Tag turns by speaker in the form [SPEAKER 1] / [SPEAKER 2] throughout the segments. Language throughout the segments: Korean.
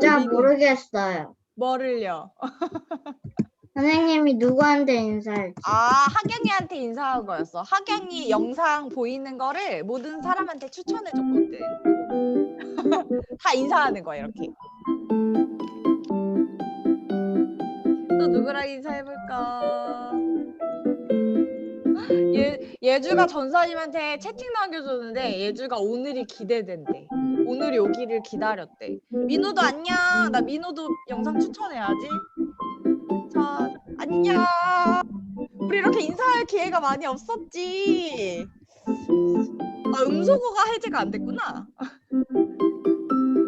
[SPEAKER 1] 진짜 모르겠어요.
[SPEAKER 2] 뭐를요?
[SPEAKER 1] 선생님이 누구한테 인사할지.
[SPEAKER 2] 아, 하경이한테 인사한 거였어. 하경이 영상 보이는 거를 모든 사람한테 추천해 줬거든. 다 인사하는 거야, 이렇게. 또 누구랑 인사해볼까? 예주가 전사님한테 채팅 남겨줬는데 예주가 오늘이 기대된대. 오늘이 오기를 기다렸대. 민호도 안녕. 나 민호도 영상 추천해야지. 자, 안녕. 우리 이렇게 인사할 기회가 많이 없었지. 아, 음소거가 해제가 안 됐구나.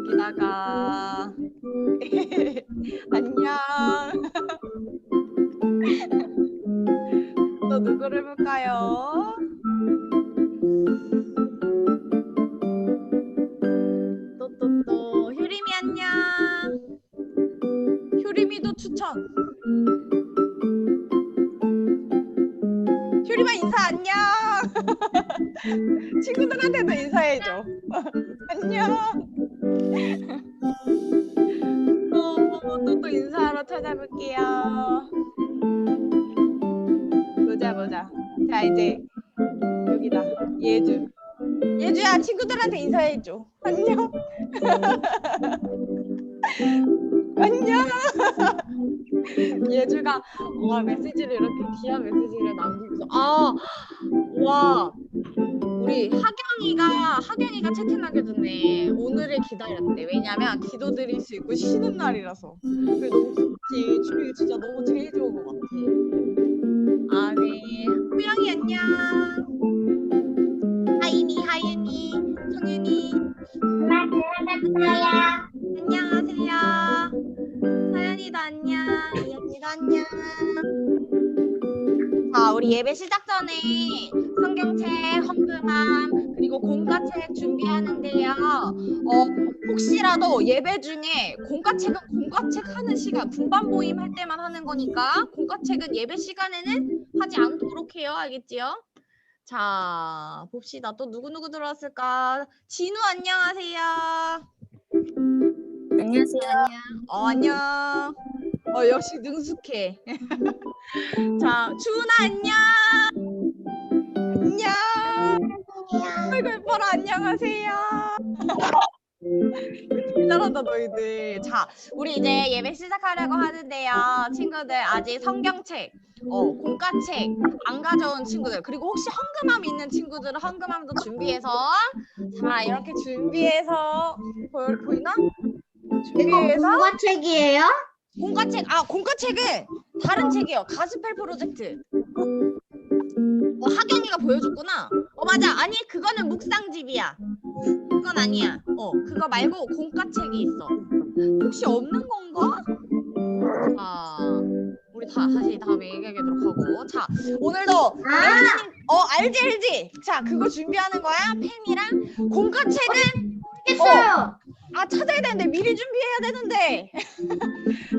[SPEAKER 2] 여기다가 안녕. 또 누구를 볼까요? 또 효림이 안녕. 효림이도 추천. 효림아 인사 안녕. 친구들한테도 인사해줘. 안녕. 또 인사하러 찾아볼게요. 보자. 자, 이제 여기다. 예주야, 친구들한테 인사해줘. 안녕. 안녕. 예주가 메시지를 이렇게 귀한 메시지를 남기고서 와, 우리 하경이가 채팅 남겨줬네. 오늘을 기다렸대. 왜냐면 기도 드릴 수 있고 쉬는 날이라서. 그게 너무 좋지. 주일 진짜 너무 제일 좋은 것 같아. 아, 네. 후영이 안녕. 하윤이, 성윤이. 안녕하세요. 서연이도 안녕. 이언니도 안녕. 자, 우리 예배 시작 전에 성경책, 헌금함, 그리고 공과책 준비하는데요. 혹시라도 예배 중에 공과책 하는 시간, 분반 모임 할 때만 하는 거니까 공과책은 예배 시간에는 하지 않도록 해요. 알겠지요? 자, 봅시다. 또 누구 들어왔을까? 진우 안녕하세요.
[SPEAKER 3] 안녕하세요.
[SPEAKER 2] 안녕. 역시 능숙해. 자, 주은아 안녕. 안녕. 아이고 예뻐라. 안녕하세요. 되게 잘한다 너희들. 자, 우리 이제 예배 시작하려고 하는데요. 친구들 아직 성경책, 공과책 안 가져온 친구들, 그리고 혹시 헌금함 있는 친구들은 헌금함도 준비해서, 자, 이렇게 준비해서 보이나? 준비해서
[SPEAKER 1] 공과책이에요?
[SPEAKER 2] 공과책은 다른 책이에요. 가스펠 프로젝트. 하경이가 보여줬구나. 맞아. 아니, 그거는 묵상집이야. 그건 아니야. 그거 말고 공과책이 있어. 혹시 없는 건가? 자, 우리 다시 다음에 얘기하도록 하고. 자, 오늘도 하나님, 알지? 자, 그거 준비하는 거야. 펜이랑 공과책은
[SPEAKER 1] 했어요.
[SPEAKER 2] 찾아야 되는데 미리 준비해야 되는데.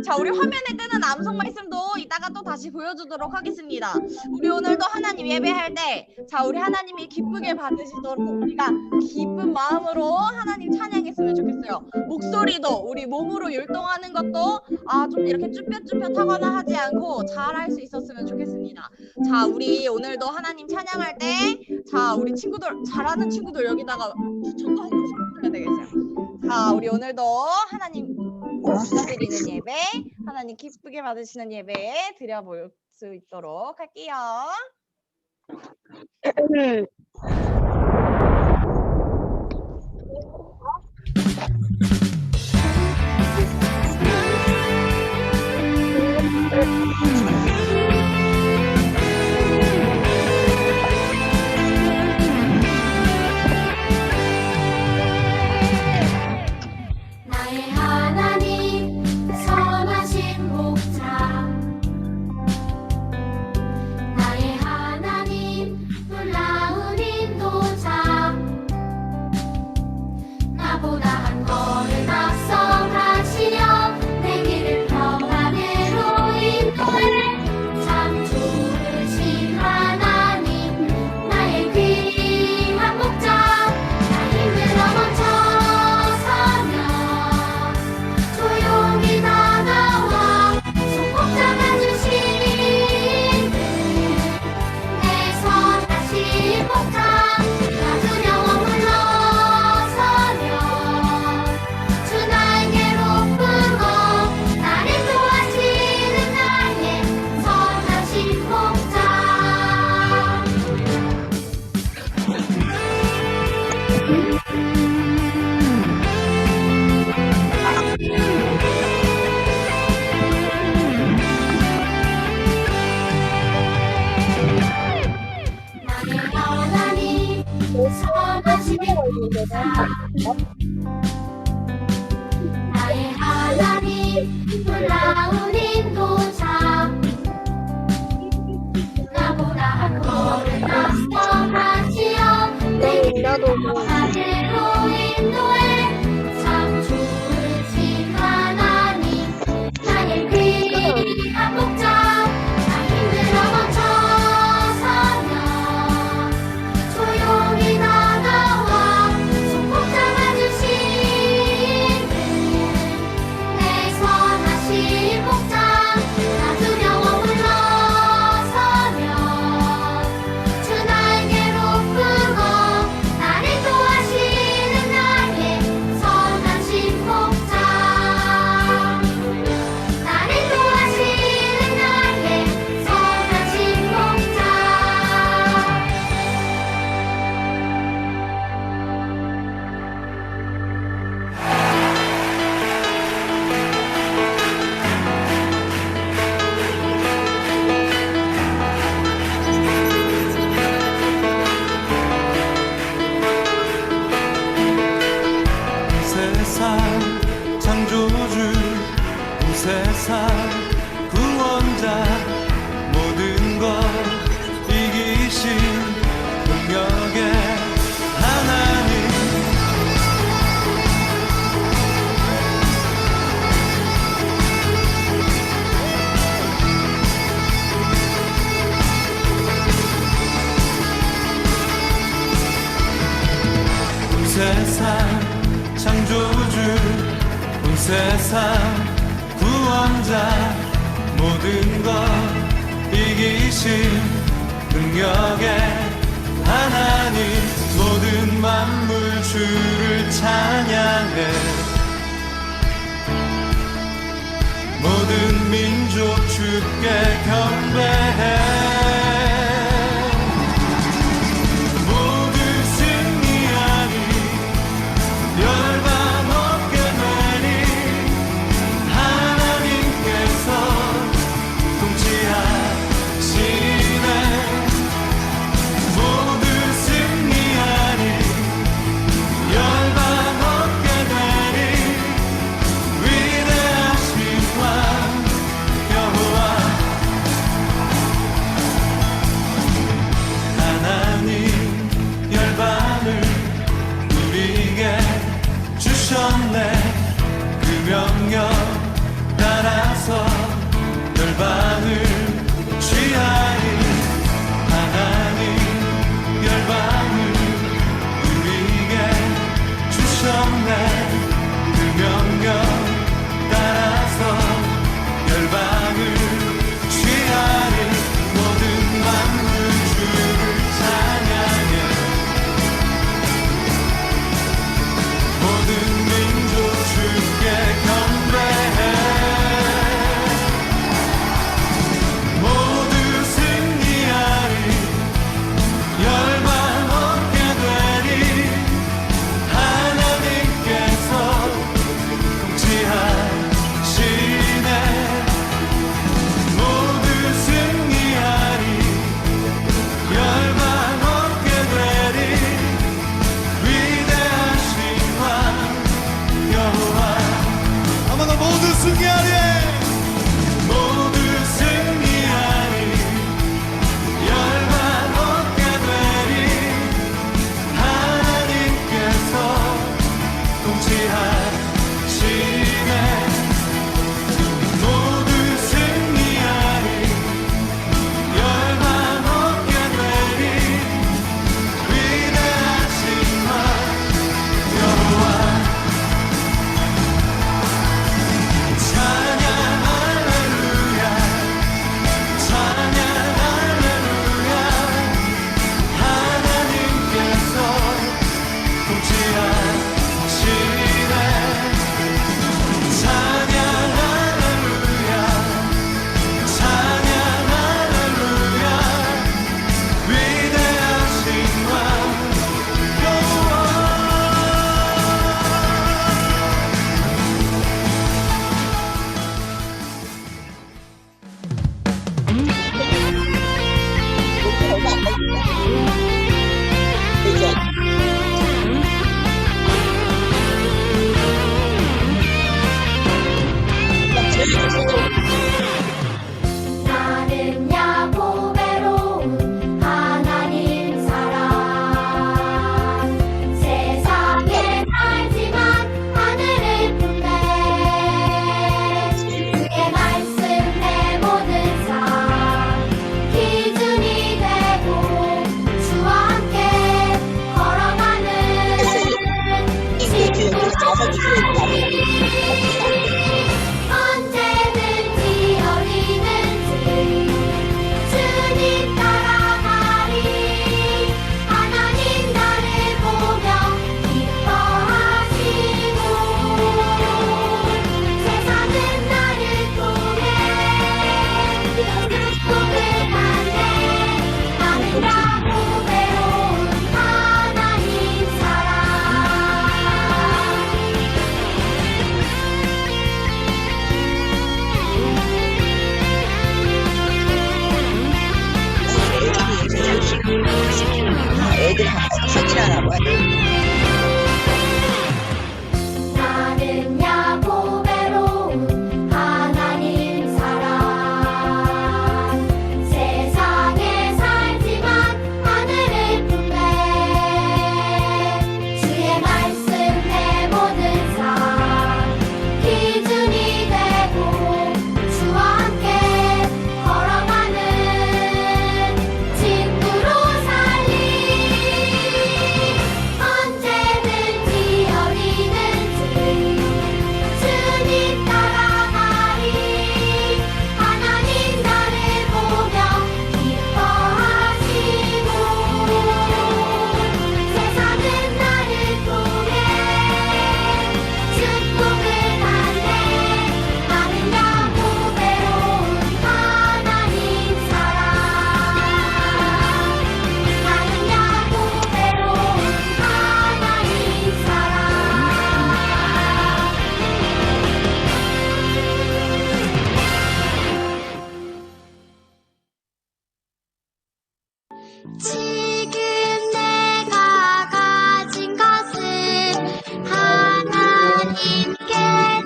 [SPEAKER 2] 자, 우리 화면에 뜨는 암송 말씀도 이따가 또 다시 보여주도록 하겠습니다. 우리 오늘도 하나님 예배할 때, 자, 우리 하나님이 기쁘게 받으시도록 우리가 기쁜 마음으로 하나님 찬양했으면 좋겠어요. 목소리도 우리 몸으로 율동하는 것도 좀 이렇게 쭈뼛쭈뼛하거나 하지 않고 잘 할 수 있었으면 좋겠습니다. 자, 우리 오늘도 하나님 찬양할 때, 자, 우리 친구들 잘하는 친구들 여기다가 추천도 해주셔야 되겠어요. 자, 우리 오늘도 하나님 드리는 예배, 하나님 기쁘게 받으시는 예배 드려볼 수 있도록 할게요.
[SPEAKER 4] 나의 하나님 선하신 목자 나의 하나님 놀라운 인도자 나보다 한 것 나의 하나님 놀라운 인도자 나보다 한 걸음 앞서 가시어 내 하늘로 인도해 참 좋으신 하나님 나의 귀한 목자 나 힘들어 멈춰서면 조용히 다가와 손꼭 잡아주시는 내 선하신 목자 나 두려워 물러서면 주 날개로 품어 나를 도와주시는 나의 선하신 목자 나를 도와주시는 나의 선하신 목자
[SPEAKER 3] 세상 창조주 온 세상 구원자 모든 것 이기신 능력의 하나님 온 세상 창조주 온 세상 구원자 모든 것 이기신 능력의 하나님 모든 만물 주를 찬양해 모든 민족 주께 경배해 모두 승리하리 열방 얻게 되니 하나님께서 통치하시네 모두 승리하리 열방 얻게 되니 위대하신 왕 여호와 하나님 열방을 우리에게 주셨네 그 명령 따라서 열방을 취하리 하나님 열방을 우리에게 주셨네 그 명령 따라서 열방을 취하리 모든 만물 주를 찬양해 모든 민족 주께 경배해 모두
[SPEAKER 4] 언제든지 어디든지 주님 따라가리 하나님 나를 보며 기뻐하시고 세상은 나를 통해 축복을 받네 나는 야고 외로운 하나님 사랑
[SPEAKER 5] 애들 확인하라고
[SPEAKER 4] 나는 야고 외로운 하나님 사랑 세상에 살지만 하늘을 품네 주의 말씀 내 모든 삶 기준이 되고 주와 함께 걸어가는 친구로 살리 언제든지 어디든지 주님 따라가리 하나님 나를 보며 기뻐하시고 세상은 나를 통해 축복을 받네 나는 야고 외로운 하나님 사랑 나는 야고 외로운 하나님 사랑 지금 내가 가진 것은 하나님께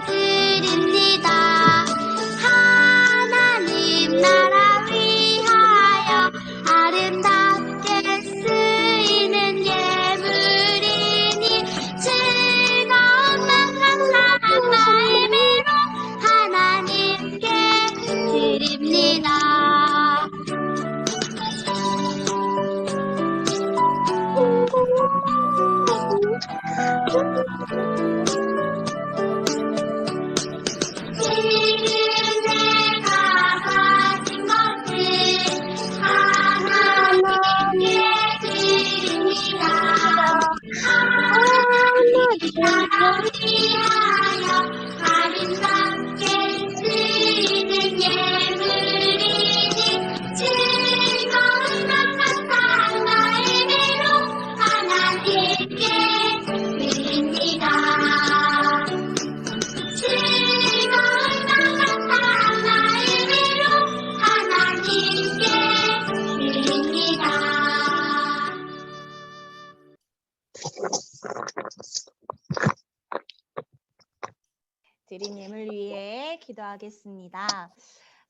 [SPEAKER 4] 드립니다. 하나님 나라 위하여 아름답게 쓰이는 예물이니 즐거운 맘 감사한 마음으로 하나님께 드립니다. 지금 내가 가진 것은 하나님께 드립니다. 하나님 나라 위하여 아름답게 쓰이는 예물이니 즐거운 맘 감사한 마음으로 하나님께 드립니다. 즐거운 맘 감사한 마음으로 하나님께 드립니다.
[SPEAKER 2] 드린 예물 위해 기도하겠습니다.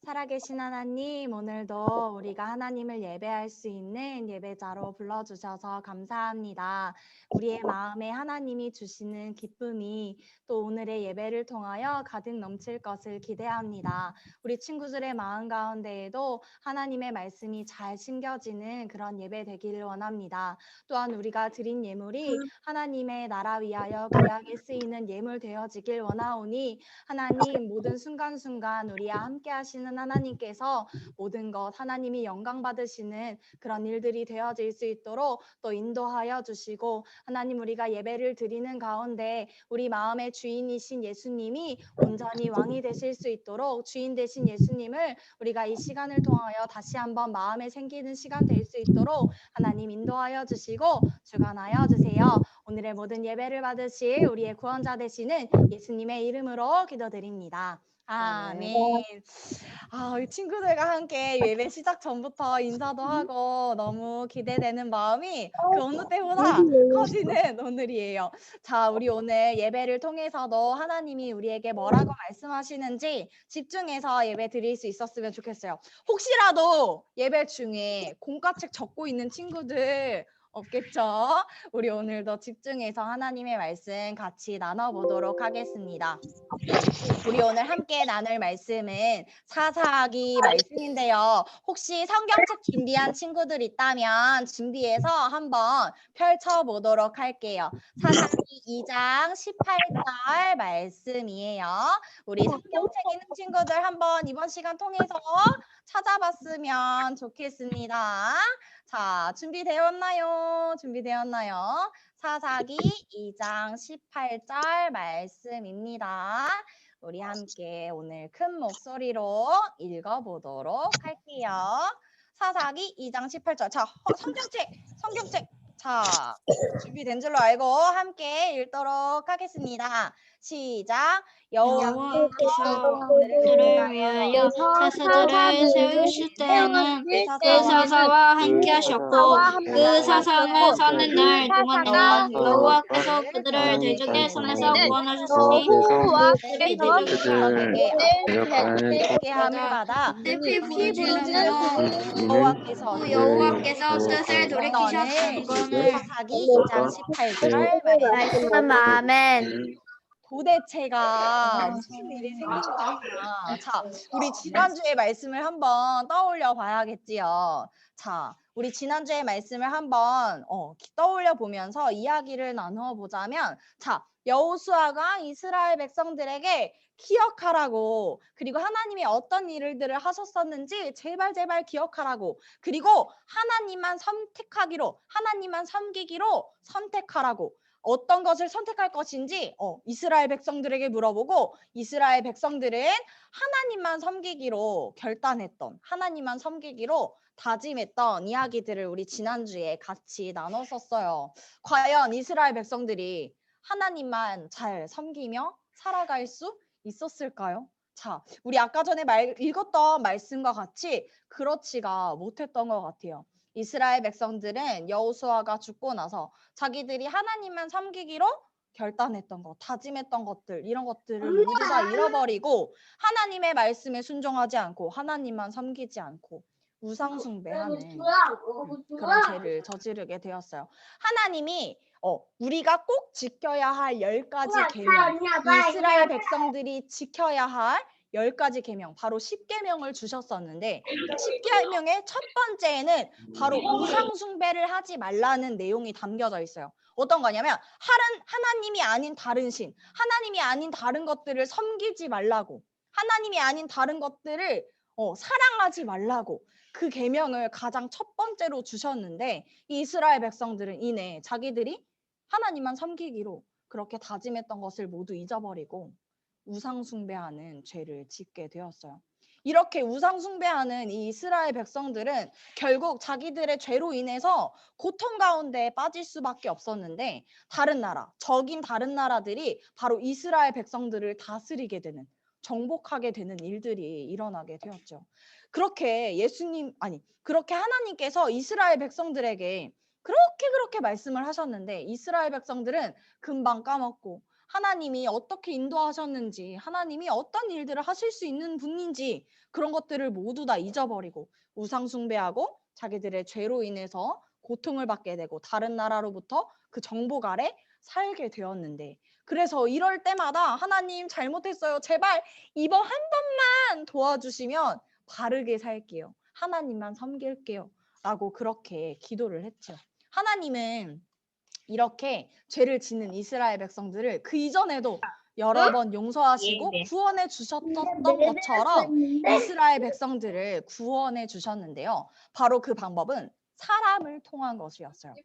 [SPEAKER 2] 살아계신 하나님, 오늘도 우리가 하나님을 예배할 수 있는 예배자로 불러주셔서 감사합니다. 우리의 마음에 하나님이 주시는 기쁨이 또 오늘의 예배를 통하여 가득 넘칠 것을 기대합니다. 우리 친구들의 마음 가운데에도 하나님의 말씀이 잘 심겨지는 그런 예배 되기를 원합니다. 또한 우리가 드린 예물이 하나님의 나라 위하여 귀하게 쓰이는 예물 되어지길 원하오니 하나님 모든 순간순간 우리와 함께 하시는 하나님께서 모든 것 하나님이 영광 받으시는 그런 일들이 되어질 수 있도록 또 인도하여 주시고 하나님 우리가 예배를 드리는 가운데 우리 마음의 주인이신 예수님이 온전히 왕이 되실 수 있도록 주인 되신 예수님을 우리가 이 시간을 통하여 다시 한번 마음에 생기는 시간 될 수 있도록 하나님 인도하여 주시고 주관하여 주세요. 오늘의 모든 예배를 받으실 우리의 구원자 되시는 예수님의 이름으로 기도드립니다. 아멘. 우리 친구들과 함께 예배 시작 전부터 인사도 하고 너무 기대되는 마음이 그 어느 때보다 커지는 오늘이에요. 자, 우리 오늘 예배를 통해서도 하나님이 우리에게 뭐라고 말씀하시는지 집중해서 예배 드릴 수 있었으면 좋겠어요. 혹시라도 예배 중에 공과책 적고 있는 친구들 없겠죠? 우리 오늘도 집중해서 하나님의 말씀 같이 나눠보도록 하겠습니다. 우리 오늘 함께 나눌 말씀은 사사기 말씀인데요. 혹시 성경책 준비한 친구들 있다면 준비해서 한번 펼쳐보도록 할게요. 사사기 2장 18절 말씀이에요. 우리 성경책 있는 친구들 한번 이번 시간 통해서 찾아봤으면 좋겠습니다. 자, 준비되었나요? 준비되었나요? 사사기 2장 18절 말씀입니다. 우리 함께 오늘 큰 목소리로 읽어보도록 할게요. 사사기 2장 18절. 자, 성경책. 자, 준비된 줄로 알고 함께 읽도록 하겠습니다. 시작.
[SPEAKER 6] 여호와께서 그들을 위하여 사사들을 세우실 때에는 그 사사와 함께 하셨고 그 사사를 서는 날 동안 여호와께서 그들을 대적의 손에서 구원하셨으니 그들이 대적의
[SPEAKER 2] 대적의 함을 받아
[SPEAKER 6] 여호와께서 뜻을 돌이키셨던 것을
[SPEAKER 2] 사사기 2장 18절 말씀.
[SPEAKER 1] 아멘.
[SPEAKER 2] 도대체가 무슨 일이 생긴 거구나. 자, 우리 지난주의 말씀을 한번 떠올려 봐야겠지요. 자, 우리 지난주의 말씀을 한번 떠올려 보면서 이야기를 나누어 보자면, 자, 여호수아가 이스라엘 백성들에게 기억하라고, 그리고 하나님이 어떤 일들을 하셨었는지 제발 기억하라고, 그리고 하나님만 섬기기로 선택하라고, 어떤 것을 선택할 것인지 이스라엘 백성들에게 물어보고, 이스라엘 백성들은 하나님만 섬기기로 결단했던, 하나님만 섬기기로 다짐했던 이야기들을 우리 지난주에 같이 나눴었어요. 과연 이스라엘 백성들이 하나님만 잘 섬기며 살아갈 수 있었을까요? 자, 우리 아까 전에 읽었던 말씀과 같이 그렇지가 못했던 것 같아요. 이스라엘 백성들은 여호수아가 죽고 나서 자기들이 하나님만 섬기기로 결단했던 것, 다짐했던 것들, 이런 것들을 모두 다 잃어버리고 하나님의 말씀에 순종하지 않고 하나님만 섬기지 않고 우상 숭배하는 그런 죄를 저지르게 되었어요. 하나님이 우리가 꼭 지켜야 할 10가지 계명, 이스라엘 백성들이 지켜야 할 10가지 계명, 바로 10계명을 주셨었는데 10계명의 첫 번째에는 바로 우상 숭배를 하지 말라는 내용이 담겨져 있어요. 어떤 거냐면 하나님이 아닌 다른 신, 하나님이 아닌 다른 것들을 섬기지 말라고, 하나님이 아닌 다른 것들을 사랑하지 말라고 그 계명을 가장 첫 번째로 주셨는데, 이스라엘 백성들은 이내 자기들이 하나님만 섬기기로 그렇게 다짐했던 것을 모두 잊어버리고 우상 숭배하는 죄를 짓게 되었어요. 이렇게 우상 숭배하는 이 이스라엘 백성들은 결국 자기들의 죄로 인해서 고통 가운데 빠질 수밖에 없었는데, 적인 다른 나라들이 바로 이스라엘 백성들을 다스리게 되는, 정복하게 되는 일들이 일어나게 되었죠. 그렇게 하나님께서 이스라엘 백성들에게 그렇게 말씀을 하셨는데 이스라엘 백성들은 금방 까먹고 하나님이 어떻게 인도하셨는지, 하나님이 어떤 일들을 하실 수 있는 분인지 그런 것들을 모두 다 잊어버리고 우상 숭배하고 자기들의 죄로 인해서 고통을 받게 되고 다른 나라로부터 그 정복 아래 살게 되었는데, 그래서 이럴 때마다 하나님 잘못했어요. 제발 이번 한 번만 도와주시면 바르게 살게요. 하나님만 섬길게요. 라고 그렇게 기도를 했죠. 하나님은 이렇게 죄를 짓는 이스라엘 백성들을 그 이전에도 여러 번 용서하시고 구원해 주셨던 것처럼 이스라엘 백성들을 구원해 주셨는데요. 바로 그 방법은 사람을 통한 것이었어요.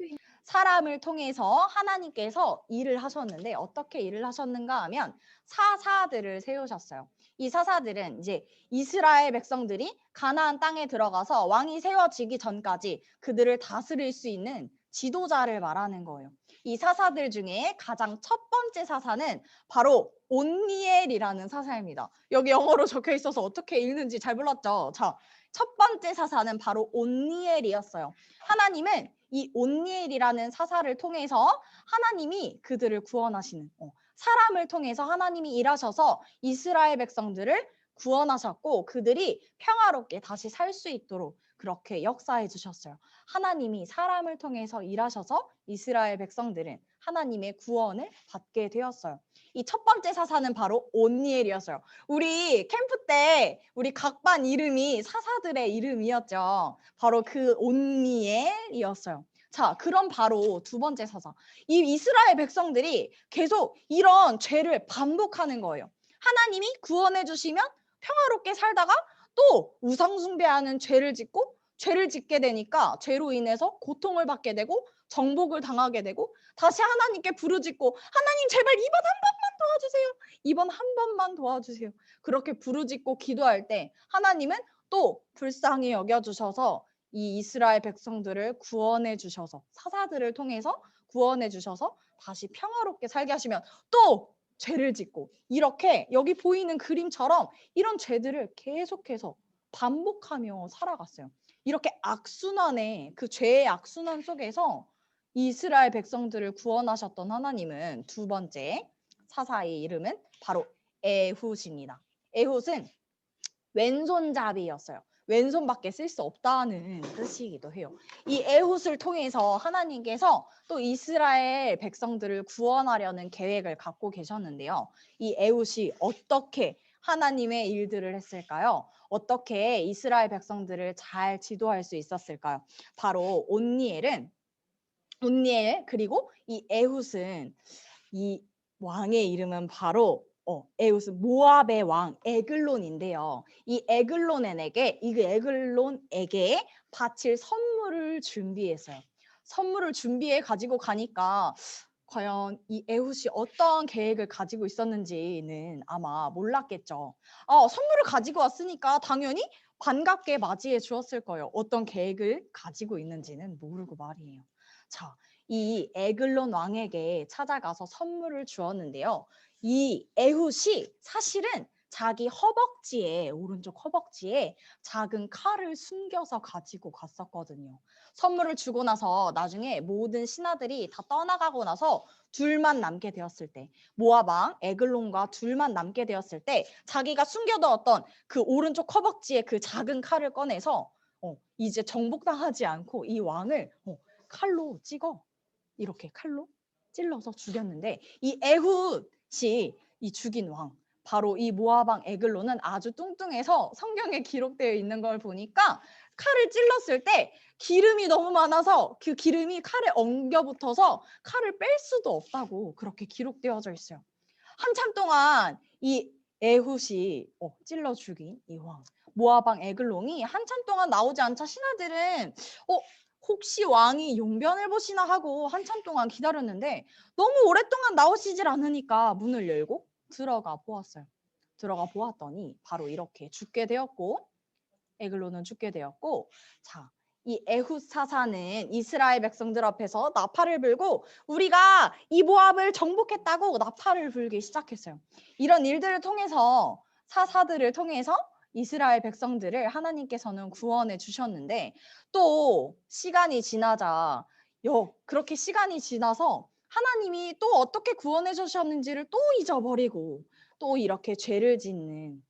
[SPEAKER 2] 사람을 통해서 하나님께서 일을 하셨는데 어떻게 일을 하셨는가 하면 사사들을 세우셨어요. 이 사사들은 이제 이스라엘 백성들이 가나안 땅에 들어가서 왕이 세워지기 전까지 그들을 다스릴 수 있는 지도자를 말하는 거예요. 이 사사들 중에 가장 첫 번째 사사는 바로 온니엘이라는 사사입니다. 여기 영어로 적혀 있어서 어떻게 읽는지 잘 몰랐죠? 자, 첫 번째 사사는 바로 온니엘이었어요. 하나님은 이 온니엘이라는 사사를 통해서 하나님이 그들을 구원하시는, 사람을 통해서 하나님이 일하셔서 이스라엘 백성들을 구원하셨고 그들이 평화롭게 다시 살 수 있도록 그렇게 역사해 주셨어요. 하나님이 사람을 통해서 일하셔서 이스라엘 백성들은 하나님의 구원을 받게 되었어요. 이 첫 번째 사사는 바로 온니엘이었어요. 우리 캠프 때 우리 각 반 이름이 사사들의 이름이었죠. 바로 그 온니엘이었어요. 자, 그럼 바로 두 번째 사사. 이 이스라엘 백성들이 계속 이런 죄를 반복하는 거예요. 하나님이 구원해 주시면 평화롭게 살다가 또 우상 숭배하는 죄를 짓고 죄를 짓게 되니까 죄로 인해서 고통을 받게 되고 정복을 당하게 되고 다시 하나님께 부르짖고 하나님 제발 이번 한 번만 도와주세요. 이번 한 번만 도와주세요. 그렇게 부르짖고 기도할 때 하나님은 또 불쌍히 여겨주셔서 이 이스라엘 백성들을 구원해 주셔서 사사들을 통해서 구원해 주셔서 다시 평화롭게 살게 하시면 또 죄를 짓고 이렇게 여기 보이는 그림처럼 이런 죄들을 계속해서 반복하며 살아갔어요. 이렇게 악순환의 그 죄의 악순환 속에서 이스라엘 백성들을 구원하셨던 하나님은 두 번째 사사의 이름은 바로 에훗입니다. 에훗은 왼손잡이였어요. 왼손밖에 쓸 수 없다는 뜻이기도 해요. 이 에훗을 통해서 하나님께서 또 이스라엘 백성들을 구원하려는 계획을 갖고 계셨는데요. 이 에훗이 어떻게 하나님의 일들을 했을까요? 어떻게 이스라엘 백성들을 잘 지도할 수 있었을까요? 바로 온니엘 그리고 이 에훗은 이 왕의 이름은 바로 에훗은 모압의 왕 에글론인데요. 이 에글론에게 바칠 선물을 준비했어요. 선물을 준비해 가지고 가니까 과연 이 에훗이 어떤 계획을 가지고 있었는지는 아마 몰랐겠죠. 선물을 가지고 왔으니까 당연히 반갑게 맞이해 주었을 거예요. 어떤 계획을 가지고 있는지는 모르고 말이에요. 자, 이 에글론 왕에게 찾아가서 선물을 주었는데요. 이 에훗이 사실은 자기 오른쪽 허벅지에 작은 칼을 숨겨서 가지고 갔었거든요. 선물을 주고 나서 나중에 모든 신하들이 다 떠나가고 나서 둘만 남게 되었을 때, 모압 왕 에글론과 둘만 남게 되었을 때 자기가 숨겨두었던 그 오른쪽 허벅지에 그 작은 칼을 꺼내서 이제 정복당하지 않고 이 왕을 칼로 이렇게 칼로 찔러서 죽였는데 이 에훗이 이 죽인 왕 바로 이 모압 왕 에글론은 아주 뚱뚱해서 성경에 기록되어 있는 걸 보니까 칼을 찔렀을 때 기름이 너무 많아서 그 기름이 칼에 엉겨 붙어서 칼을 뺄 수도 없다고 그렇게 기록되어져 있어요. 한참 동안 이 에훗이 찔러 죽인 이 왕 모압 왕 에글론이 한참 동안 나오지 않자 신하들은 혹시 왕이 용변을 보시나 하고 한참 동안 기다렸는데 너무 오랫동안 나오시질 않으니까 문을 열고 들어가 보았어요. 들어가 보았더니 바로 이렇게 죽게 되었고 에글론은 죽게 되었고 자, 이 에훗 사사는 이스라엘 백성들 앞에서 나팔을 불고 우리가 이 모압을 정복했다고 나팔을 불기 시작했어요. 이런 일들을 통해서 사사들을 통해서 이스라엘 백성들을 하나님께서는 구원해 주셨는데 또 시간이 지나자 그렇게 시간이 지나서 하나님이 또 어떻게 구원해 주셨는지를 또 잊어버리고 또 이렇게 죄를 짓는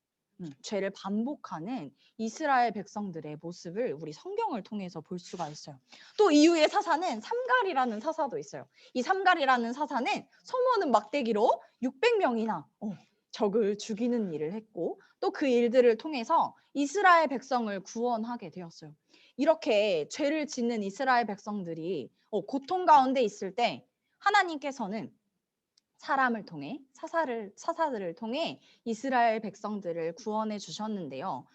[SPEAKER 2] 죄를 반복하는 이스라엘 백성들의 모습을 우리 성경을 통해서 볼 수가 있어요. 또 이후의 사사는 삼갈이라는 사사도 있어요. 이 삼갈이라는 사사는 소모는 막대기로 600명이나 적을 죽이는 일을 했고 또 그 일들을 통해서 이스라엘 백성을 구원하게 되었어요. 이렇게 죄를 짓는 이스라엘 백성들이 고통 가운데 있을 때 하나님께서는 사람을 통해 사사들을 통해 이스라엘 백성들을 구원해 주셨는데요.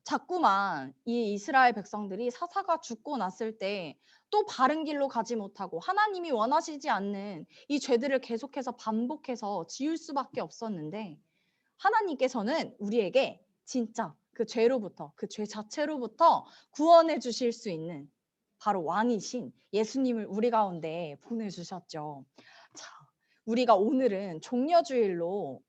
[SPEAKER 2] 자꾸만 이 이스라엘 백성들이 사사가 죽고 났을 때 또 바른 길로 가지 못하고 하나님이 원하시지 않는 이 죄들을 계속해서 반복해서 지을 수밖에 없었는데 하나님께서는 우리에게 진짜 그 죄로부터 그 죄 자체로부터 구원해 주실 수 있는 바로 왕이신 예수님을 우리 가운데 보내주셨죠. 자, 우리가 오늘은 종려주일로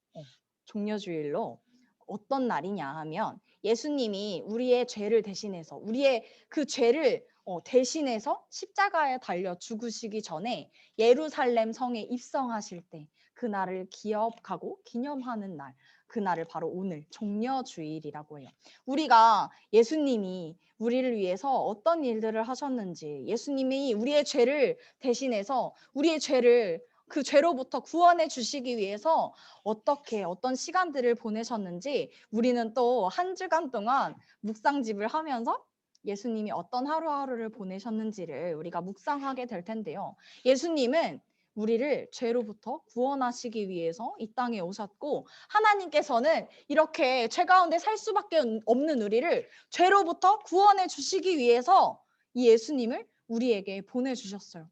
[SPEAKER 2] 어떤 날이냐 하면 예수님이 우리의 죄를 대신해서 우리의 그 죄를 대신해서 십자가에 달려 죽으시기 전에 예루살렘 성에 입성하실 때 그날을 기억하고 기념하는 날, 그날을 바로 오늘 종려주일이라고 해요. 우리가 예수님이 우리를 위해서 어떤 일들을 하셨는지, 예수님이 우리의 죄를 대신해서 우리의 죄를 그 죄로부터 구원해 주시기 위해서 어떤 시간들을 보내셨는지 우리는 또 한 주간 동안 묵상집을 하면서 예수님이 어떤 하루하루를 보내셨는지를 우리가 묵상하게 될 텐데요. 예수님은 우리를 죄로부터 구원하시기 위해서 이 땅에 오셨고, 하나님께서는 이렇게 죄 가운데 살 수밖에 없는 우리를 죄로부터 구원해 주시기 위해서 이 예수님을 우리에게 보내주셨어요.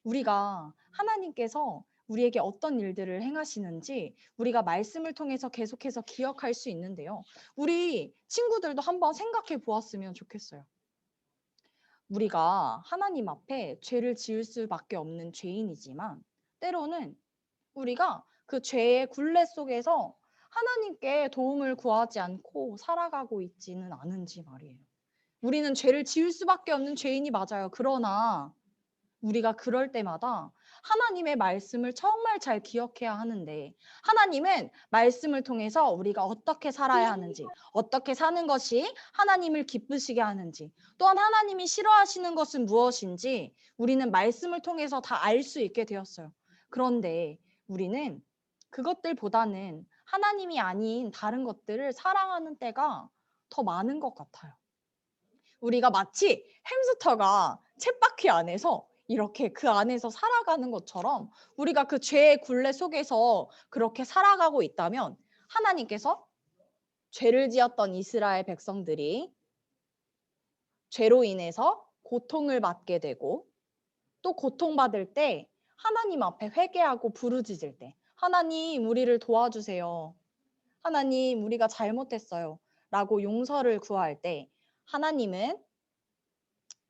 [SPEAKER 2] 우리가 하나님께서 우리에게 어떤 일들을 행하시는지 우리가 말씀을 통해서 계속해서 기억할 수 있는데요. 우리 친구들도 한번 생각해 보았으면 좋겠어요. 우리가 하나님 앞에 죄를 지을 수밖에 없는 죄인이지만 때로는 우리가 그 죄의 굴레 속에서 하나님께 도움을 구하지 않고 살아가고 있지는 않은지 말이에요. 우리는 죄를 지을 수밖에 없는 죄인이 맞아요. 그러나 우리가 그럴 때마다 하나님의 말씀을 정말 잘 기억해야 하는데, 하나님은 말씀을 통해서 우리가 어떻게 살아야 하는지, 어떻게 사는 것이 하나님을 기쁘시게 하는지, 또한 하나님이 싫어하시는 것은 무엇인지 우리는 말씀을 통해서 다 알 수 있게 되었어요. 그런데 우리는 그것들보다는 하나님이 아닌 다른 것들을 사랑하는 때가 더 많은 것 같아요. 우리가 마치 햄스터가 쳇바퀴 안에서 이렇게 그 안에서 살아가는 것처럼 우리가 그 죄의 굴레 속에서 그렇게 살아가고 있다면, 하나님께서 죄를 지었던 이스라엘 백성들이 죄로 인해서 고통을 받게 되고, 또 고통받을 때 하나님 앞에 회개하고 부르짖을 때, 하나님 우리를 도와주세요, 하나님 우리가 잘못했어요 라고 용서를 구할 때, 하나님은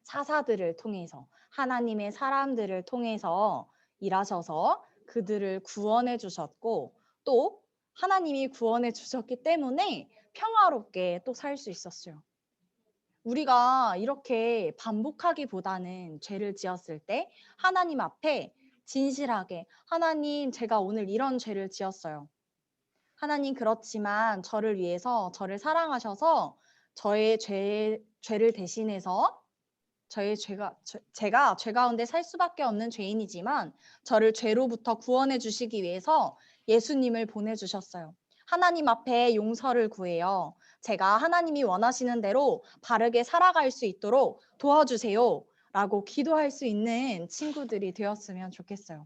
[SPEAKER 2] 사사들을 통해서, 하나님의 사람들을 통해서 일하셔서 그들을 구원해 주셨고, 또 하나님이 구원해 주셨기 때문에 평화롭게 또 살 수 있었어요. 우리가 이렇게 반복하기보다는 죄를 지었을 때 하나님 앞에 진실하게, 하나님 제가 오늘 이런 죄를 지었어요, 하나님 그렇지만 저를 위해서 저를 사랑하셔서 저의 죄를 대신해서 제가 죄 가운데 살 수밖에 없는 죄인이지만 저를 죄로부터 구원해 주시기 위해서 예수님을 보내주셨어요. 하나님 앞에 용서를 구해요. 제가 하나님이 원하시는 대로 바르게 살아갈 수 있도록 도와주세요 라고 기도할 수 있는 친구들이 되었으면 좋겠어요.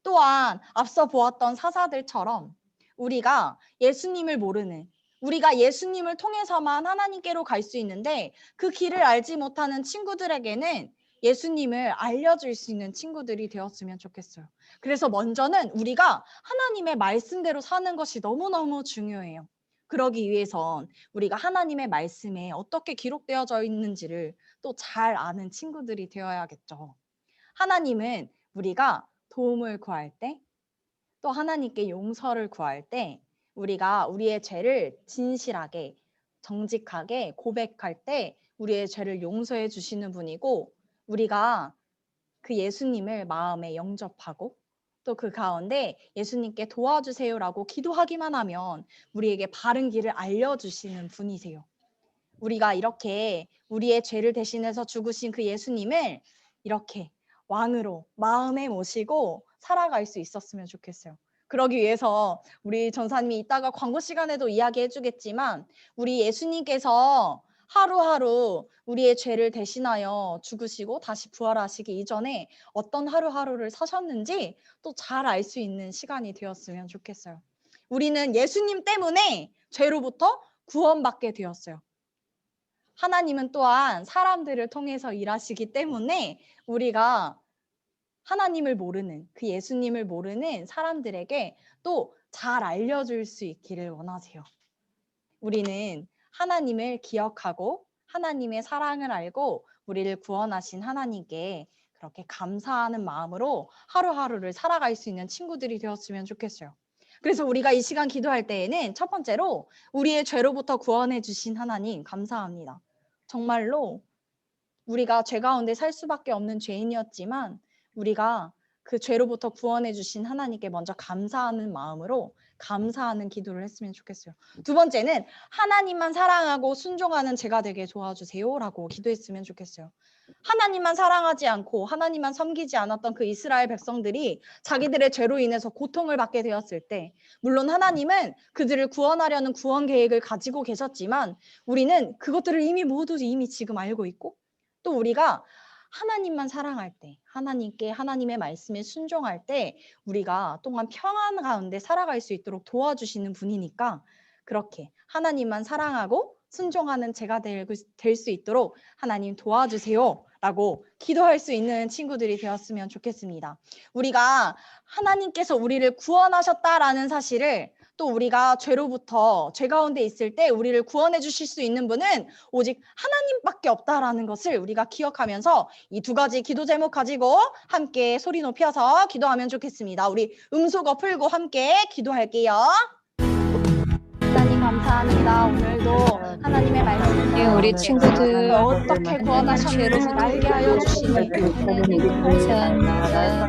[SPEAKER 2] 또한 앞서 보았던 사사들처럼 우리가 예수님을 모르는, 우리가 예수님을 통해서만 하나님께로 갈 수 있는데 그 길을 알지 못하는 친구들에게는 예수님을 알려줄 수 있는 친구들이 되었으면 좋겠어요. 그래서 먼저는 우리가 하나님의 말씀대로 사는 것이 너무너무 중요해요. 그러기 위해선 우리가 하나님의 말씀에 어떻게 기록되어져 있는지를 또 잘 아는 친구들이 되어야겠죠. 하나님은 우리가 도움을 구할 때, 또 하나님께 용서를 구할 때 우리가 우리의 죄를 진실하게 정직하게 고백할 때 우리의 죄를 용서해 주시는 분이고, 우리가 그 예수님을 마음에 영접하고 또 그 가운데 예수님께 도와주세요라고 기도하기만 하면 우리에게 바른 길을 알려주시는 분이세요. 우리가 이렇게 우리의 죄를 대신해서 죽으신 그 예수님을 이렇게 왕으로 마음에 모시고 살아갈 수 있었으면 좋겠어요. 그러기 위해서 우리 전사님이 이따가 광고 시간에도 이야기해 주겠지만, 우리 예수님께서 하루하루 우리의 죄를 대신하여 죽으시고 다시 부활하시기 이전에 어떤 하루하루를 사셨는지 또 잘 알 수 있는 시간이 되었으면 좋겠어요. 우리는 예수님 때문에 죄로부터 구원받게 되었어요. 하나님은 또한 사람들을 통해서 일하시기 때문에 우리가 하나님을 모르는, 그 예수님을 모르는 사람들에게 또 잘 알려줄 수 있기를 원하세요. 우리는 하나님을 기억하고 하나님의 사랑을 알고 우리를 구원하신 하나님께 그렇게 감사하는 마음으로 하루하루를 살아갈 수 있는 친구들이 되었으면 좋겠어요. 그래서 우리가 이 시간 기도할 때에는 첫 번째로 우리의 죄로부터 구원해 주신 하나님 감사합니다. 정말로 우리가 죄 가운데 살 수밖에 없는 죄인이었지만 우리가 그 죄로부터 구원해 주신 하나님께 먼저 감사하는 마음으로 감사하는 기도를 했으면 좋겠어요. 두 번째는 하나님만 사랑하고 순종하는 제가 되게 도와주세요라고 기도했으면 좋겠어요. 하나님만 사랑하지 않고 하나님만 섬기지 않았던 그 이스라엘 백성들이 자기들의 죄로 인해서 고통을 받게 되었을 때, 물론 하나님은 그들을 구원하려는 구원 계획을 가지고 계셨지만 우리는 그것들을 모두 지금 알고 있고, 또 우리가 하나님만 사랑할 때, 하나님께 하나님의 말씀에 순종할 때 우리가 또한 평안 가운데 살아갈 수 있도록 도와주시는 분이니까, 그렇게 하나님만 사랑하고 순종하는 제가 될 수 있도록 하나님 도와주세요 라고 기도할 수 있는 친구들이 되었으면 좋겠습니다. 우리가 하나님께서 우리를 구원하셨다라는 사실을, 또 우리가 죄로부터 죄 가운데 있을 때 우리를 구원해 주실 수 있는 분은 오직 하나님밖에 없다라는 것을 우리가 기억하면서 이 두 가지 기도 제목 가지고 함께 소리 높여서 기도하면 좋겠습니다. 우리 음소거 풀고 함께 기도할게요. 하나님 감사합니다. 오늘도 하나님의 말씀을
[SPEAKER 6] 우리 친구들
[SPEAKER 2] 어떻게 구원하셨는지 알게 하여 주시니
[SPEAKER 6] 감사합니다.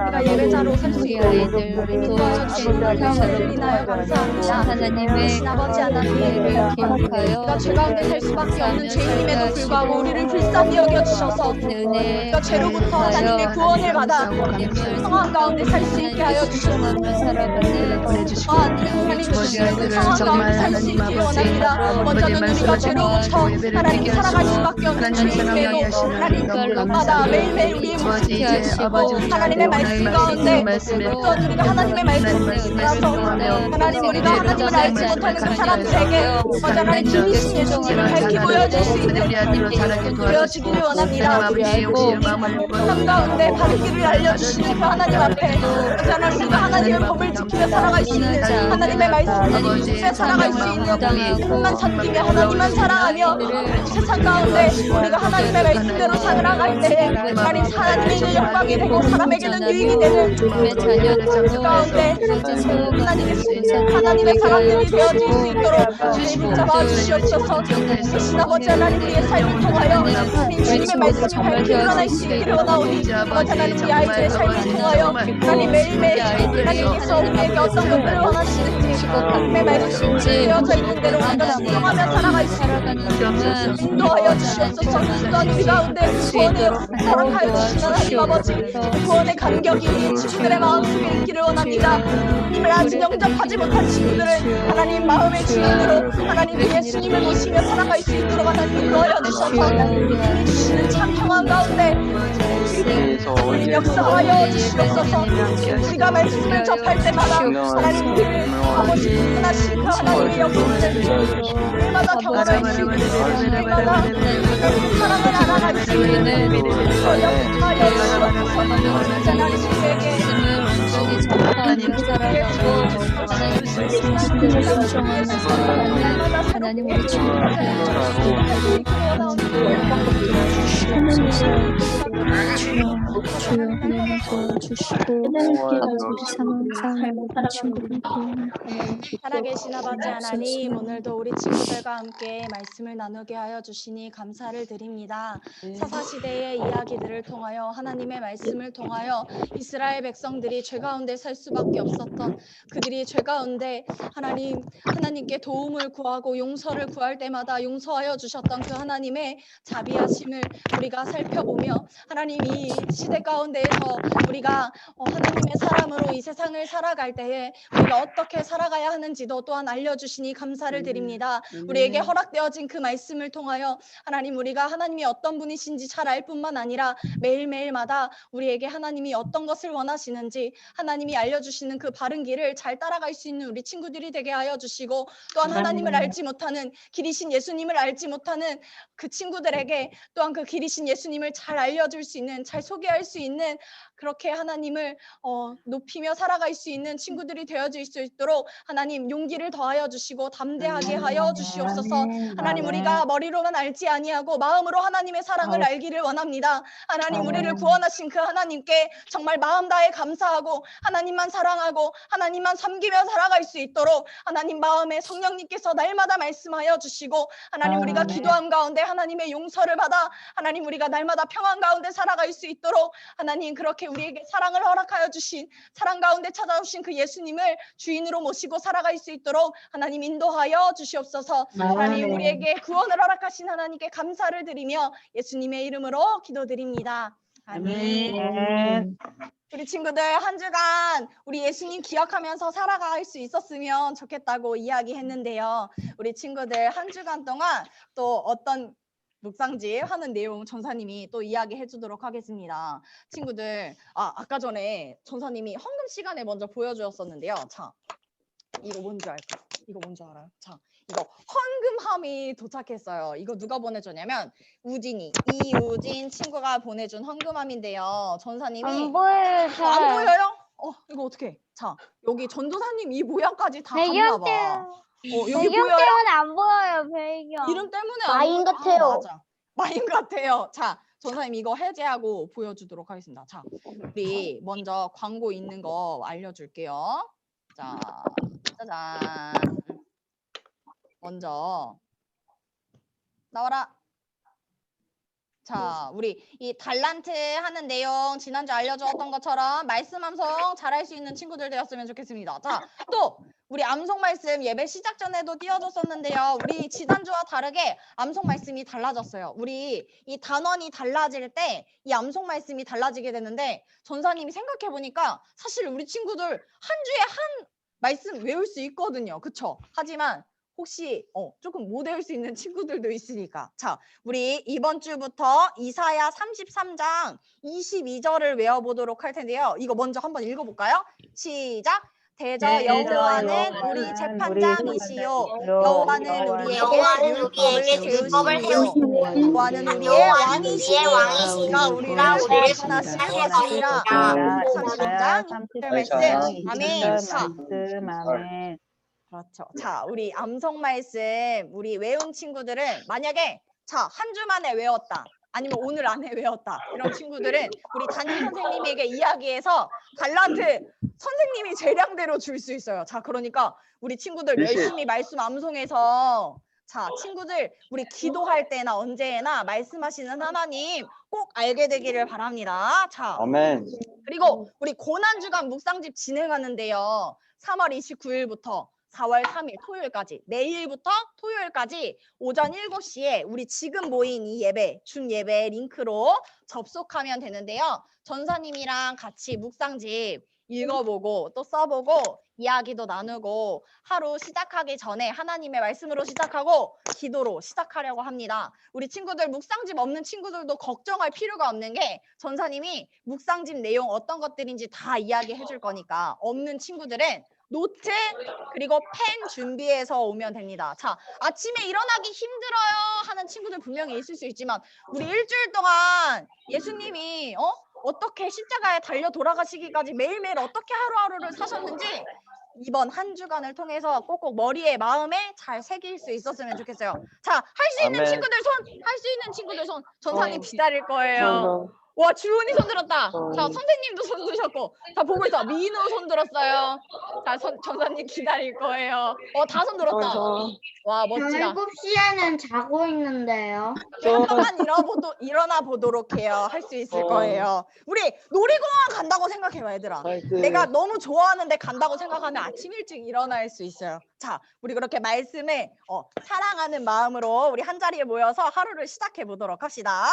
[SPEAKER 2] 우리가 예배자로 설 수
[SPEAKER 6] 우리
[SPEAKER 2] 있도록
[SPEAKER 6] 아이들을 도와주시는
[SPEAKER 2] 드리나요? 감사합니다.
[SPEAKER 6] 하나님의
[SPEAKER 2] 아버지 하나님,
[SPEAKER 6] 은혜를 기억하여
[SPEAKER 2] 우리가 죄 가운데 살 수밖에 없는 죄인임에도 불구하고 우리를 불쌍히 여겨주셔서 우리가 죄로부터 하나님의 구원을 받아 평안 가운데 살 수 있게 하여 주셔서 하나님 평안 가운데 살 수 있게 원합니다. 먼저는 우리가 죄로부터 하나님 살아갈 수밖에 없는 죄인임에도 하나님 마다 매일매일 우리의 모습을 지키시고 하나님의 말씀 가운데 또한 우리가 하나님의 말씀을 따라서 하나님 우리가 하나님을 알지 못하는 그 사람들에게 하나님 진리신 예수님을 밝히 보여줄 수 있는 되어지기를 원합니다. 삶 가운데 바른 길을 알려주시는 그 하나님 앞에 하나님 그 하나님의 법을 지키며 살아갈 수 있는 하나님의 말씀을 지키며 살아갈 수 있는 하나님만 섬기며 하나님만 사랑하며 세상 가운데 우리가 하나님의 말씀대로 살아갈 때에 하나님의 영광이 되고 사람에게는 유익이 되는 그 가운데 하나님의 사람들이 되어질 수 있도록 주님 잡아 주시옵소서. 대신 아버지 하나님 우리의 삶을 통하여 주님의 말씀을 밝히 드러날 수 있기를 원하오니 아버지 하나님 우리 아이들의 삶을 통하여 하나님 매일매일 하나님께서 우리에게 어떤 것들을 원하시는지 하나님의 말씀이 되어져 있는 대로 우리가 순종하며 살아갈 수 있는 인도하여 주시옵소서. 또한 우리 가운데 구원의 사랑하여 주시는 하나님 아버지 구원의 감격이 우리 친구들의 마음속에 있기를 원합니다. 하나님을 아직 영접하지 못한 친구들은 하나님 마음의 주인으로 하나님 예수님을 모시며 살아갈 수 있도록 하나님 인도하여 주셔서 우리 주시는 참 평안 가운데 우리 역사하여 주시옵소서. 우리가 말씀을 접할 때마다 하나님 우리를 아버지 분하신 그 하나님의 역사를 날마다 경험할 수 있는 날마다 사랑을 알아갈 수 있는 역사하여 주시옵소서. 하나님 우리에게
[SPEAKER 6] 하나님 우리 친구들 주여 하나님 도와주시고 아버지 상황 모든 친구들
[SPEAKER 2] 살아계신 아버지 하나님, 오늘도 우리 친구들과 함께 말씀을 나누게 하여 주시니 감사를 드립니다. 사사시대의 이야기들을 통하여 하나님의 말씀을 통하여 이스라엘 백성들이 죄 가운데 살 수밖에 없었던 그들이 죄 가운데 하나님께 도움을 구하고 용서를 구할 때마다 용서하여 주셨던 그 하나님의 자비하심을 우리가 살펴보며 하나님 이 시대 가운데에서 우리가 하나님의 사람으로 이 세상을 살아갈 때에 우리가 어떻게 살아가야 하는지도 또한 알려주시니 감사를 드립니다. 우리에게 허락되어진 그 말씀을 통하여 하나님 우리가 하나님이 어떤 분이신지 잘 알 뿐만 아니라 매일매일마다 우리에게 하나님이 어떤 것을 원하시는지 하나님이 알려주시는 그 바른 길을 잘 따라갈 수 있는 우리 친구들이 되게 하여 주시고, 또한 하나님을 알지 못하는 길이신 예수님을 알지 못하는 그 친구들에게 또한 그 길이신 예수님을 잘 알려줄 수 있는, 잘 소개할 수 있는, 그렇게 하나님을 높이며 살아갈 수 있는 친구들이 되어질 수 있도록 하나님 용기를 더하여 주시고 담대하게 하여 주시옵소서. 하나님 우리가 머리로만 알지 아니하고 마음으로 하나님의 사랑을 알기를 원합니다. 하나님 우리를 구원하신 그 하나님께 정말 마음 다해 감사하고 하나님만 사랑하고 하나님만 섬기며 살아갈 수 있도록 하나님 마음에 성령님께서 날마다 말씀하여 주시고, 하나님 우리가 기도한 가운데 하나님의 용서를 받아 하나님 우리가 날마다 평안 가운데 살아갈 수 있도록 하나님 그렇게 우리에게 사랑을 허락하여 주신 사랑 가운데 찾아오신 그 예수님을 주인으로 모시고 살아갈 수 있도록 하나님 인도하여 주시옵소서. 하나님 우리에게 구원을 허락하신 하나님께 감사를 드리며 예수님의 이름으로 기도드립니다. 아멘. 우리 친구들 한 주간 우리 예수님 기억하면서 살아갈 수 있었으면 좋겠다고 이야기했는데요. 우리 친구들 한 주간 동안 또 어떤 묵상집 하는 내용 전사님이 또 이야기해 주도록 하겠습니다. 친구들 아까 전에 전사님이 헌금 시간에 먼저 보여주었었는데요. 자, 이거 뭔지 알까? 이거 뭔지 알아요? 자, 이거 헌금함이 도착했어요. 이거 누가 보내줬냐면 이우진 친구가 보내준 헌금함인데요. 전사님이
[SPEAKER 1] 안 보여요.
[SPEAKER 2] 안 보여요? 이거 어떻게? 자, 여기 전도사님 이 모양까지 다 갔나 봐. 여기
[SPEAKER 1] 배경
[SPEAKER 2] 보여요?
[SPEAKER 1] 때문에 안 보여요. 배경.
[SPEAKER 2] 이름 때문에 안
[SPEAKER 1] 마인
[SPEAKER 2] 보여?
[SPEAKER 1] 같아요.
[SPEAKER 2] 맞아. 마인 같아요. 자, 전사님 이거 해제하고 보여주도록 하겠습니다. 자, 우리 먼저 광고 있는 거 알려줄게요. 자, 짜잔. 먼저 나와라. 자, 우리 이 달란트 하는 내용 지난주 알려주었던 것처럼 말씀 암송 잘할 수 있는 친구들 되었으면 좋겠습니다. 자, 또 우리 암송 말씀 예배 시작 전에도 띄워줬었는데요. 우리 지난주와 다르게 암송 말씀이 달라졌어요. 우리 이 단원이 달라질 때 이 암송 말씀이 달라지게 되는데 전사님이 생각해 보니까 사실 우리 친구들 한 주에 한 말씀 외울 수 있거든요. 그쵸? 하지만 혹시 조금 못 외울 수 있는 친구들도 있으니까 자, 우리 이번 주부터 이사야 33장 22절을 외워보도록 할 텐데요. 이거 먼저 한번 읽어볼까요? 시작! 대저 여호와는 우리 재판장이시요 여호와는 우리에게 율법을 세우시고 여호와는 우리의 왕이시니가 우리를 구원하실 것이니라. 33장 1절 말씀. 아멘. 자,
[SPEAKER 7] 아멘.
[SPEAKER 2] 그렇죠. 자, 우리 암송 말씀 우리 외운 친구들은 만약에 자, 한 주 만에 외웠다. 아니면 오늘 안에 외웠다. 이런 친구들은 우리 담임 선생님에게 이야기해서 달란트 선생님이 재량대로 줄 수 있어요. 자, 그러니까 우리 친구들 열심히 말씀 암송해서 자, 친구들 우리 기도할 때나 언제나 말씀하시는 하나님 꼭 알게 되기를 바랍니다. 자,
[SPEAKER 7] 아멘.
[SPEAKER 2] 그리고 우리 고난주간 묵상집 진행하는데요. 3월 29일부터 4월 3일 토요일까지 내일부터 토요일까지 오전 7시에 우리 지금 모인 이 예배 준 예배 링크로 접속하면 되는데요. 전사님이랑 같이 묵상집 읽어보고 또 써보고 이야기도 나누고 하루 시작하기 전에 하나님의 말씀으로 시작하고 기도로 시작하려고 합니다. 우리 친구들 묵상집 없는 친구들도 걱정할 필요가 없는 게 전사님이 묵상집 내용 어떤 것들인지 다 이야기해 줄 거니까 없는 친구들은 노트 그리고 펜 준비해서 오면 됩니다. 자, 아침에 일어나기 힘들어요 하는 친구들 분명히 있을 수 있지만 우리 일주일 동안 예수님이 어떻게 십자가에 달려 돌아가시기까지 매일매일 어떻게 하루하루를 사셨는지 이번 한 주간을 통해서 꼭꼭 머리에 마음에 잘 새길 수 있었으면 좋겠어요. 자, 할 수 있는
[SPEAKER 7] 아멘.
[SPEAKER 2] 친구들 손, 할 수 있는 친구들 손, 전사님 기다릴 거예요. 와, 주은이 손 들었다. 자, 선생님도 손 드셨고. 자, 보고 있어. 민우 손 들었어요. 자, 전사님 기다릴 거예요. 다 손 들었다. 와, 멋지다.
[SPEAKER 1] 7시에는 자고 있는데요.
[SPEAKER 2] 잠깐만 일어나 보도록 해요. 할 수 있을 거예요. 우리 놀이공원 간다고 생각해요, 얘들아. 내가 너무 좋아하는데 간다고 생각하면 아침 일찍 일어날 수 있어요. 자, 우리 그렇게 말씀을 사랑하는 마음으로 우리 한 자리에 모여서 하루를 시작해 보도록 합시다.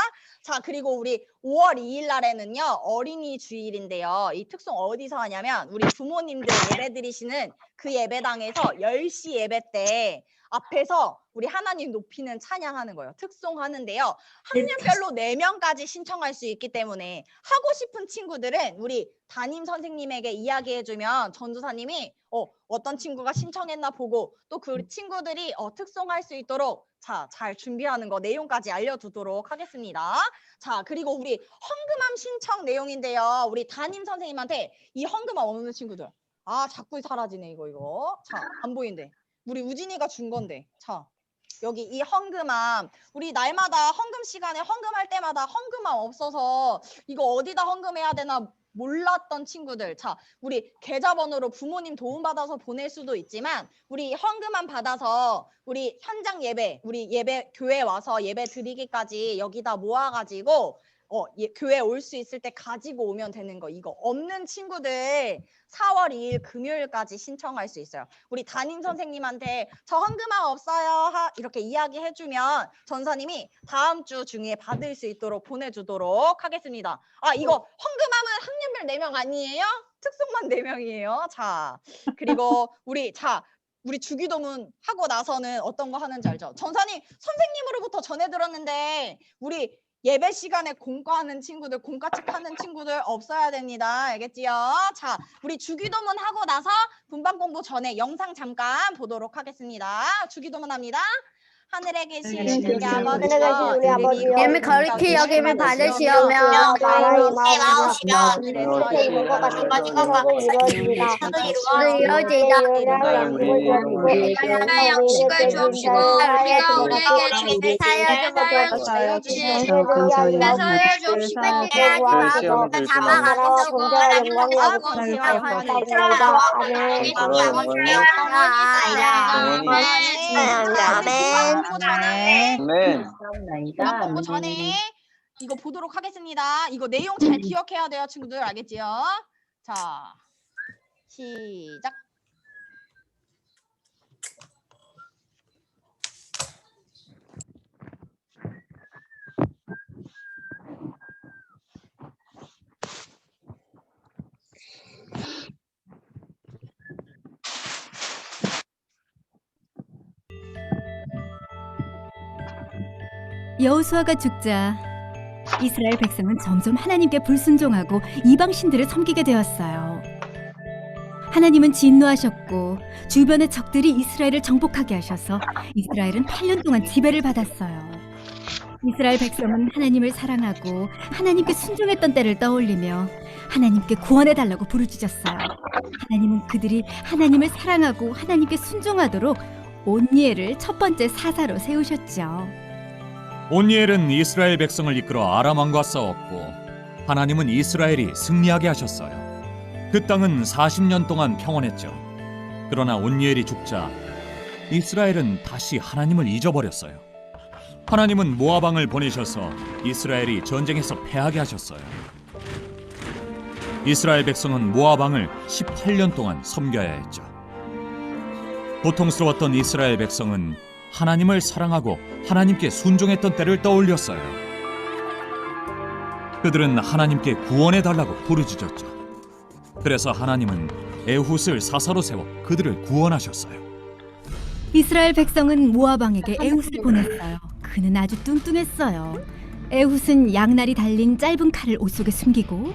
[SPEAKER 2] 자, 그리고 우리 5월 2일 날에는요, 어린이 주일인데요. 이 특송 어디서 하냐면 우리 부모님들 예배 드리시는 그 예배당에서 10시 예배 때 앞에서 우리 하나님 높이는 찬양하는 거예요. 특송하는데요. 학년별로 4명까지 신청할 수 있기 때문에 하고 싶은 친구들은 우리 담임 선생님에게 이야기해주면 전도사님이 어떤 친구가 신청했나 보고 또 그 친구들이 특송할 수 있도록 잘 준비하는 거 내용까지 알려두도록 하겠습니다. 자, 그리고 우리 헌금함 신청 내용인데요. 우리 담임 선생님한테 이 헌금함 없는 친구들 자꾸 사라지네 이거. 자, 안 보인대. 우리 우진이가 준 건데. 자, 여기 이 헌금함 우리 날마다 헌금 시간에 헌금할 때마다 헌금함 없어서 이거 어디다 헌금해야 되나 몰랐던 친구들. 자, 우리 계좌번호로 부모님 도움받아서 보낼 수도 있지만 우리 헌금함 받아서 우리 현장 예배 우리 예배 교회 와서 예배 드리기까지 여기다 모아가지고 교회 올 수 있을 때 가지고 오면 되는 거. 이거 없는 친구들 4월 2일 금요일까지 신청할 수 있어요. 우리 담임 선생님한테 저 헌금함 없어요 이렇게 이야기해주면 전사님이 다음 주 중에 받을 수 있도록 보내주도록 하겠습니다. 아, 이거 헌금함은 학년별 4명 아니에요? 특송만 4명이에요. 자, 그리고 우리 주기도문 하고 나서는 어떤 거 하는지 알죠? 전사님 선생님으로부터 전해 들었는데 우리 예배 시간에 공과하는 친구들, 공과책 하는 친구들 없어야 됩니다. 알겠지요? 자, 우리 주기도문 하고 나서 분반 공부 전에 영상 잠깐 보도록 하겠습니다. 주기도문 합니다. 하늘에 계신 우리 아버지여,
[SPEAKER 1] 예미 거룩히 여김을 받으시오며 나라의 마음이시여 하늘에서 이룬 것 같은 것으로 이루어지리라.
[SPEAKER 4] 나라 양식을 주옵시고 우리가 우리에게 죄를 주옵시고 그래서 주옵시고 하지 말고 다만
[SPEAKER 2] 분반 공부 전에 이거 보도록 하겠습니다. 이거 내용 잘 기억해야 돼요, 친구들. 알겠지요? 자, 시작.
[SPEAKER 7] 여호수아가 죽자 이스라엘 백성은 점점 하나님께 불순종하고 이방 신들을 섬기게 되었어요. 하나님은 진노하셨고 주변의 적들이 이스라엘을 정복하게 하셔서 이스라엘은 8년 동안 지배를 받았어요. 이스라엘 백성은 하나님을 사랑하고 하나님께 순종했던 때를 떠올리며 하나님께 구원해달라고 부르짖었어요. 하나님은 그들이 하나님을 사랑하고 하나님께 순종하도록 온니엘을 첫 번째 사사로 세우셨죠.
[SPEAKER 8] 온니엘은 이스라엘 백성을 이끌어 아람 왕과 싸웠고 하나님은 이스라엘이 승리하게 하셨어요. 그 땅은 40년 동안 평온했죠. 그러나 온니엘이 죽자 이스라엘은 다시 하나님을 잊어버렸어요. 하나님은 모압 왕을 보내셔서 이스라엘이 전쟁에서 패하게 하셨어요. 이스라엘 백성은 모압 왕을 18년 동안 섬겨야 했죠. 고통스러웠던 이스라엘 백성은 하나님을 사랑하고 하나님께 순종했던 때를 떠올렸어요. 그들은 하나님께 구원해달라고 부르짖었죠. 그래서 하나님은 에훗을 사사로 세워 그들을 구원하셨어요.
[SPEAKER 7] 이스라엘 백성은 모압 왕에게 에훗을 보냈어요. 그는 아주 뚱뚱했어요. 에훗은 양날이 달린 짧은 칼을 옷 속에 숨기고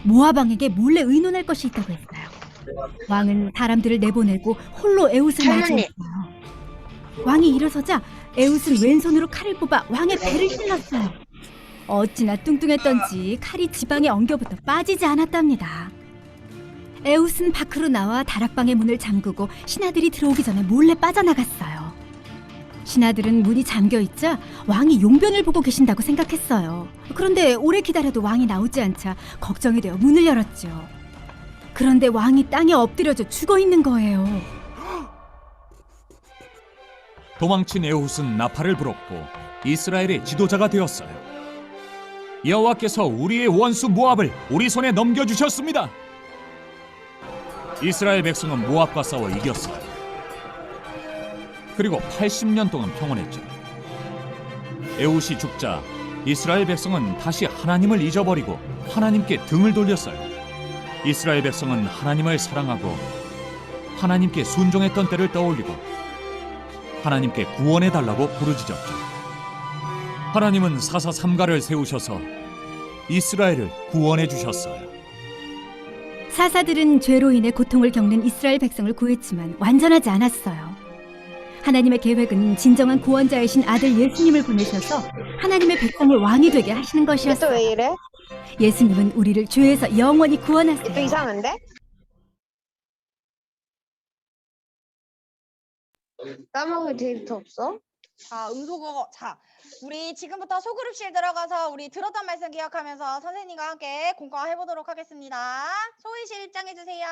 [SPEAKER 7] 모압 왕에게 몰래 의논할 것이 있다고 했어요. 왕은 사람들을 내보내고 홀로 에훗을 맞이했어요. 왕이 일어서자 에훗은 왼손으로 칼을 뽑아 왕의 배를 찔렀어요. 어찌나 뚱뚱했던지 칼이 지방에 엉겨붙어 빠지지 않았답니다. 에훗은 밖으로 나와 다락방의 문을 잠그고 신하들이 들어오기 전에 몰래 빠져나갔어요. 신하들은 문이 잠겨있자 왕이 용변을 보고 계신다고 생각했어요. 그런데 오래 기다려도 왕이 나오지 않자 걱정이 되어 문을 열었죠. 그런데 왕이 땅에 엎드려져 죽어있는 거예요.
[SPEAKER 8] 도망친 에훗은 나팔을 불었고 이스라엘의 지도자가 되었어요. 여호와께서 우리의 원수 모압을 우리 손에 넘겨주셨습니다. 이스라엘 백성은 모압과 싸워 이겼어요. 그리고 80년 동안 평온했죠. 에훗이 죽자 이스라엘 백성은 다시 하나님을 잊어버리고 하나님께 등을 돌렸어요. 이스라엘 백성은 하나님을 사랑하고 하나님께 순종했던 때를 떠올리고 하나님께 구원해달라고 부르짖었죠. 하나님은 사사 삼가를 세우셔서 이스라엘을 구원해 주셨어요.
[SPEAKER 7] 사사들은 죄로 인해 고통을 겪는 이스라엘 백성을 구했지만 완전하지 않았어요. 하나님의 계획은 진정한 구원자이신 아들 예수님을 보내셔서 하나님의 백성을 왕이 되게 하시는 것이었어요.
[SPEAKER 1] 또 왜 이래?
[SPEAKER 7] 예수님은 우리를 죄에서 영원히 구원하세요.
[SPEAKER 1] 또 이상한데? 까먹을 데이터 없어?
[SPEAKER 2] 자, 음소거. 자, 우리 지금부터 소그룹실 들어가서 우리 들었던 말씀 기억하면서 선생님과 함께 공부해 보도록 하겠습니다. 소위실 입장해 주세요.